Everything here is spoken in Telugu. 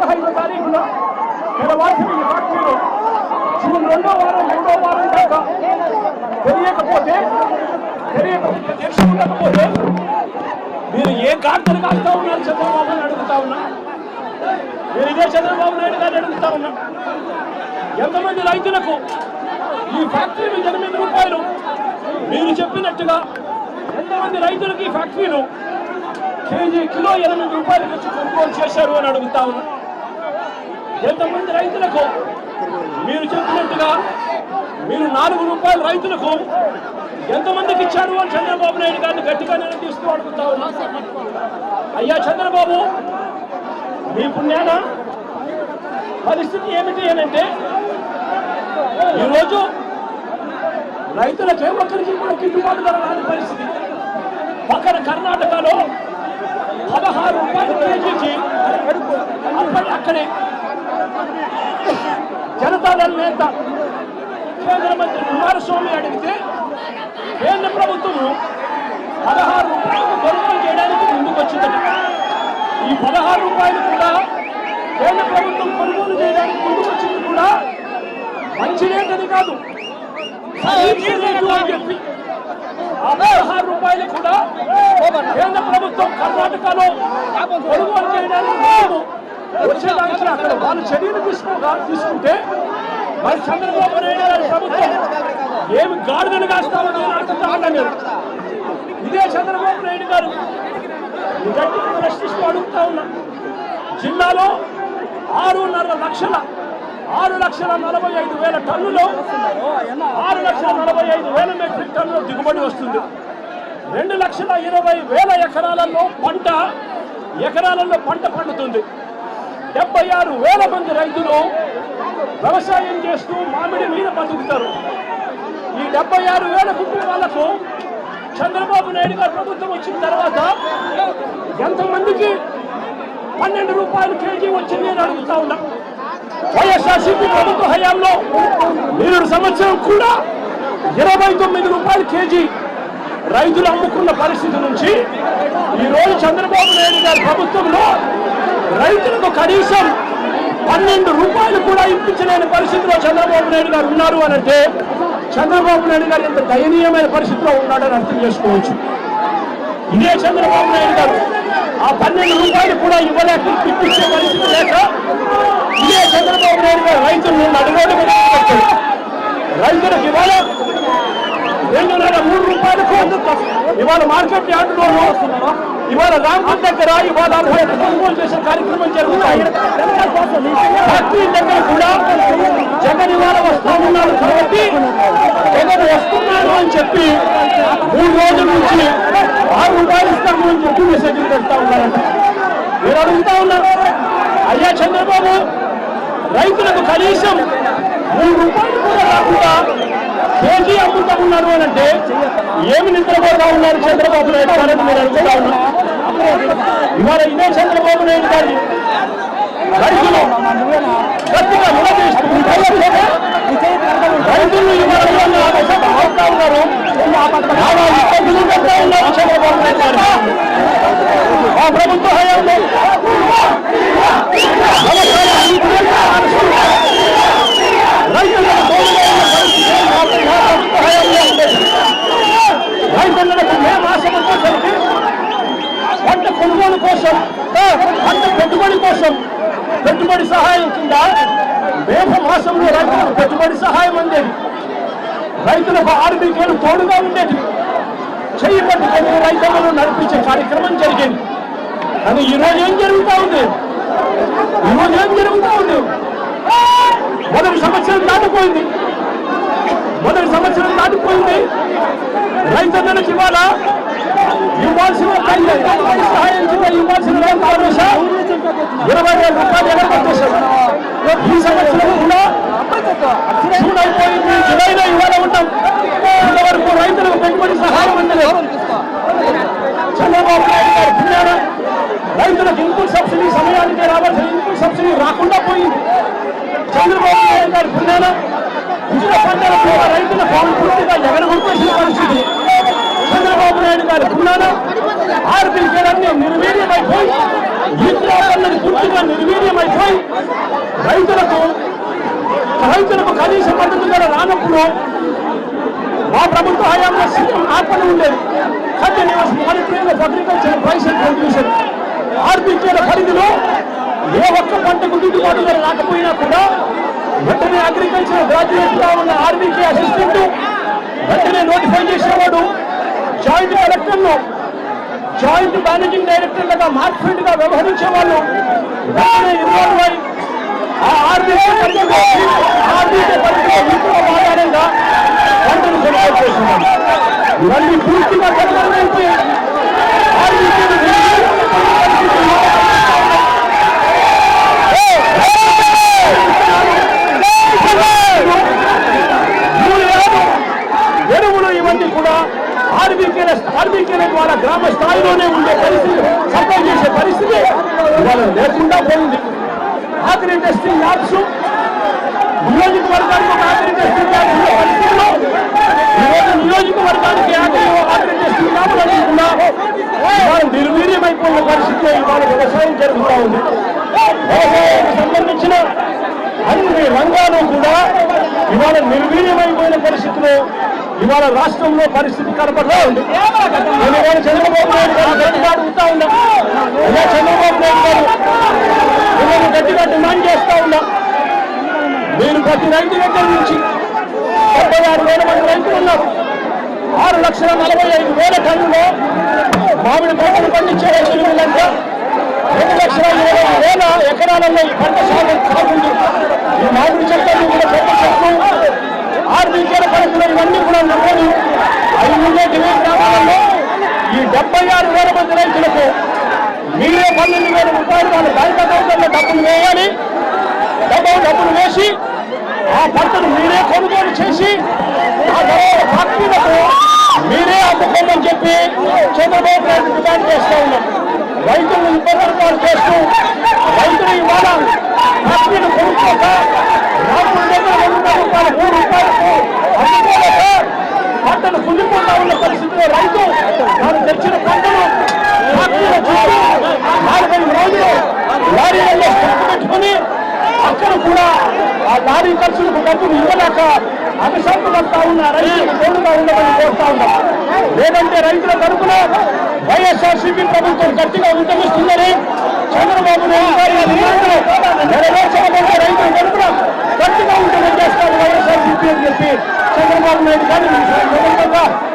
15వ తారీఖున తెరవాల్సిన ఈ ఫ్యాక్టరీలో జూన్ 2వ వారం దాకా తెలియకపోతే తెలిసి ఉండకపోతే మీరు ఏ కార్తలు కాస్తా ఉన్నారు చంద్రబాబు అని అడుగుతా ఉన్నా. నేను ఇదే చంద్రబాబు నాయుడు గారిని అడుగుతా ఉన్నా. ఎంతమంది రైతులకు ఈ ఫ్యాక్టరీలు 8 రూపాయలు మీరు చెప్పినట్టుగా ఎంతమంది రైతులకు ఈ ఫ్యాక్టరీలు కిలో 8 రూపాయలకు వచ్చి కొనుగోలు చేశారు అని అడుగుతా ఉన్నా. ఎంతమంది రైతులకు మీరు చెప్పినట్టుగా మీరు 4 రూపాయల రైతులకు ఎంతమందికి ఇచ్చారు అని చంద్రబాబు నాయుడు గారిని గట్టిగా నిలదీస్తూ అడుగుతా ఉన్నా. అయ్యా చంద్రబాబు, మీ పుణ్యాన పరిస్థితి ఏమిటి అని అంటే ఈరోజు రైతులకే ఒక్కరికి కూడా గిట్టుబాటు ధర రాని పరిస్థితి. పక్కన కర్ణాటకలో 16 రూపాయల కేజీకి అక్కడే జనతాదళ నేత కేంద్ర మంత్రి కుమారస్వామి అడిగితే కేంద్ర ప్రభుత్వం 16 రూపాయలకు కొనుగోలు చేయడానికి ముందుకు వచ్చిందట. ఈ 16 రూపాయలు కూడా కేంద్ర ప్రభుత్వం కొనుగోలు చేయడానికి ముందుకు వచ్చింది కూడా మంచి రేట్ కాదు, అని చెప్పి ఆ 16 రూపాయలు కూడా కేంద్ర ప్రభుత్వం కర్ణాటకలో కొనుగోలు చేయడానికి వచ్చేదానికి అక్కడ వాళ్ళు చర్యలు తీసుకుంటే మరి చంద్రబాబు నాయుడు గారి ప్రభుత్వం ఏమి గాడిదలు కాస్తామని అడుగుతా ఉన్నాను. ఇదే చంద్రబాబు నాయుడు గారు గట్టిగా ప్రశ్నిస్తూ అడుగుతా ఉన్నా. జిల్లాలో 6,45,000 టన్నులు 6,45,000 మెట్రిక్ టన్నుల దిగుబడి వస్తుంది. 2,20,000 ఎకరాలలో పంట పండుతుంది. 76,000 మంది రైతులు వ్యవసాయం చేస్తూ మామిడి మీద బతుకుతారు. ఈ 76,000 కుటుంబాలకు చంద్రబాబు నాయుడు గారు ప్రభుత్వం వచ్చిన తర్వాత ఎంతమందికి 12 రూపాయలు కేజీ వచ్చింది అని అడుగుతా ఉన్నా. వైఎస్ఆర్సీపీ ప్రభుత్వ హయాంలో 7 సంవత్సరం కూడా 29 రూపాయలు కేజీ రైతులు అమ్ముకున్న పరిస్థితి నుంచి ఈరోజు చంద్రబాబు నాయుడు గారి ప్రభుత్వంలో రైతులకు కనీసం 12 రూపాయలు కూడా ఇప్పించలేని పరిస్థితిలో చంద్రబాబు నాయుడు గారు ఉన్నారు అని అంటే చంద్రబాబు నాయుడు గారు ఎంత దయనీయమైన పరిస్థితిలో ఉన్నాడని అర్థం చేసుకోవచ్చు. ఇదే చంద్రబాబు నాయుడు గారు ఆ 12 రూపాయలు కూడా ఇవ్వలేక ఇప్పించే పరిస్థితి లేక ఇదే చంద్రబాబు నాయుడు గారు రైతులను నడుగోడు రైతులకు ఇవాళ 2,3 రూపాయలకు ఇవాళ మార్కెట్ యార్డులోనూ ఇవాళ రాంపూర్ దగ్గర ఇవాళ కొనుగోలు చేసే కార్యక్రమం జరుగుతాయి. ఫ్యాక్టరీ దగ్గర కూడా జగన్ ఇవాళ వస్తూ ఉన్నారు కాబట్టి జగన్ వస్తున్నారు అని చెప్పి 3 రోజుల నుంచి 6 రూపాయలు ఇస్తాము అని చెప్పి మెసేజ్లు పెడతా ఉన్నారంట. మీరు అడుగుతా ఉన్నారు, అయ్యా చంద్రబాబు, రైతులకు కనీసం 3 రూపాయలు కూడా రాకుండా కేజీ అమ్ముతా ఉన్నారు అని అంటే ఏమి నిద్రపోతా ఉన్నారు చంద్రబాబు నాయుడు గారు మీరు అడుగుతా ఉన్నారు. ఇవాళ ఇదే చంద్రబాబు నాయుడు గారి రైతులు గట్టిగా నిలదీస్తున్నారు. రైతులు ఇవాళ అవుతా ఉన్నారు, ఇబ్బందులు పెడతా ఉన్నారు చంద్రబాబు నాయుడు గారు. ఆ ప్రభుత్వ హయాంలో రైతులకు మే మాసం వచ్చేసరికి పంట కొనుగోలు కోసం, పంట పెట్టుబడి కోసం పెట్టుబడి సహాయం కింద మేఘ మాసంలో రైతులకు పెట్టుబడి సహాయం అందేది. రైతులకు ఆర్బీకేలు తోడుగా ఉండేది. చెయ్యి పట్టుకొని రైతులను నడిపించే కార్యక్రమం జరిగేది. కానీ ఈరోజు ఏం జరుగుతూ ఉంది? మొదటి సంవత్సరం దాటిపోయింది. రైతులకు ఇవాళ ఇవ్వాల్సిన సహాయం కింద ఇవ్వాల్సిన 20,000 రూపాయలు ఎగరగొట్టేశారు. ఈ సంవత్సరం కూడా జూన్ అయిపోయింది, జూలైలో ఇవాళ ఉంటాం. ఇంతవరకు రైతులకు పెట్టుబడి సహాయం అందలేదు. చంద్రబాబు నాయుడు గారు పుణ్యాన రైతులకు ఇన్పుట్ సబ్సిడీ సమయానికి రావాల్సిన ఇన్పుట్ సబ్సిడీ రాకుండా పోయింది. చంద్రబాబు నాయుడు గారి పుణ్యాన ఉచిత పంటల కూడా రైతుల పాలు పూర్తిగా ఎగరగొట్టేసిన పరిస్థితి. చంద్రబాబు నాయుడు గారి పుణ్యాన ఆర్బీకేలన్నీ నిర్వీర్యమైపోయి ఈ క్రాప్ అన్నది పూర్తిగా నిర్వీర్యమైపోయి రైతులకు కనీస మద్దతు ధర రానప్పుడు మా ప్రభుత్వ హయాంలో సీఎం ఆర్పణ ఉండేది. Continuous monitoring of agriculture price and production. ఆర్బీకేల పరిధిలో ఏ ఒక్క పంటకు గిట్టుబాటు ధర రాకపోయినా కూడా వెంటనే అగ్రికల్చర్ గ్రాడ్యుయేట్ గా ఉన్న ఆర్బీకే అసిస్టెంట్ వెంటనే నోటిఫై చేసేవాడు. జాయింట్ కలెక్టర్లు, జాయింట్ మేనేజింగ్ డైరెక్టర్లుగా మార్క్ఫెడ్ గా వ్యవహరించే వాళ్ళు వెంటనే ఇన్వాల్వ్ అయి ఆ ఆర్బీకే పరిధిలో ఆధారంగా పంటను కొనుగోలు చేస్తున్నారు. ఇవన్నీ పూర్తిగా కనుగొనైపోయి ఎరువులు ఇవన్నీ కూడా ఆర్బీకేల ద్వారా గ్రామ స్థాయిలోనే ఉండే పరిస్థితి, సప్లై చేసే పరిస్థితి ఇవాళ లేకుండా పోయింది. ఆగ్రి టెస్టింగ్ ల్యాబ్స్ నియోజకవర్గానికి ఒక ఆగ్రి టెస్టింగ్ ల్యాబ్స్ ఉన్న పరిస్థితిలో ఈరోజు నియోజకవర్గానికి ఆగ్రి టెస్టింగ్ ల్యాబ్లు లేకుండా ఇవాళ నిర్వీర్యమైపోయిన పరిస్థితిలో ఇవాళ వ్యవసాయం జరుగుతూ ఉంది. వ్యవసాయానికి సంబంధించిన అన్ని రంగాలు కూడా ఇవాళ నిర్వీర్యమైపోయిన పరిస్థితిలో ఇవాళ రాష్ట్రంలో పరిస్థితి కనపడుతూ ఉంది. నేను ఇవాళ చంద్రబాబు నాయుడు గారు గట్టిగా అడుగుతా ఉన్నా, ఇలా చంద్రబాబు నాయుడు గారు మిమ్మల్ని గట్టిగా డిమాండ్ చేస్తా ఉన్నా, మీరు ప్రతి రైతు దగ్గర నుంచి 76,000 మంది రైతులు ఉన్నారు. 6,45,000 టన్నులో మామిడి పంటలు పండించే రైతులు వీళ్ళంతా 2,20,000 ఎకరాలలో ఈ పంట సాగుంది. ఈ మామిడి చెట్లను కూడా పెద్ద చెట్లు ఆర్బీకేల పరిధిలో ఇవన్నీ కూడా నమోదు అవి ఉండే డివైడ్ గ్రామాలలో ఈ 76,000 మంది రైతులకు మీరే 12,000 రూపాయలు వాళ్ళ బ్యాంక్ అకౌంట్లలో డబ్బులు వేయాలి. డబ్బులు వేసి ఆ పంటను మీరే కొనుగోలు చేసి ఆ తర్వాత ఫ్యాక్టరీలకు మీరే అమ్ముకోమని చెప్పి చంద్రబాబు నాయుడు డిమాండ్ చేస్తూ ఉన్నాం. రైతులను ఇబ్బందులు చేస్తూ రైతులు ఇవాళ ఫ్యాక్టరీలు కొనుక్కోక రాష్ట్రం దగ్గర రూపాయలు 3 రూపాయలకు అమ్ముకోలేక పంటను కుళ్ళిపోతా ఉన్న పరిస్థితిలో రైతు తాను తెచ్చిన పంటను ఫ్యాక్టరీలో చూసి 4-5 రోజులు లారీలలో స్టాక్ పెట్టుకుని అక్కడ కూడా ఆ లారీ ఖర్చులకు డబ్బులు ఇవ్వలేక అభిశాంతి పడతా ఉన్న రైతులకు తోడుగా ఉండమని కోరుతా ఉన్నాం. లేదంటే రైతుల తరఫున వైఎస్ఆర్సీపీ ప్రభుత్వం గట్టిగా ఉద్యమిస్తుందని చంద్రబాబు నాయుడు గారి నెరవేర్చకపోతే రైతుల తరఫున గట్టిగా ఉద్యమం చేస్తారు వైఎస్ఆర్సీపీ అని చెప్పి చంద్రబాబు నాయుడు గారిని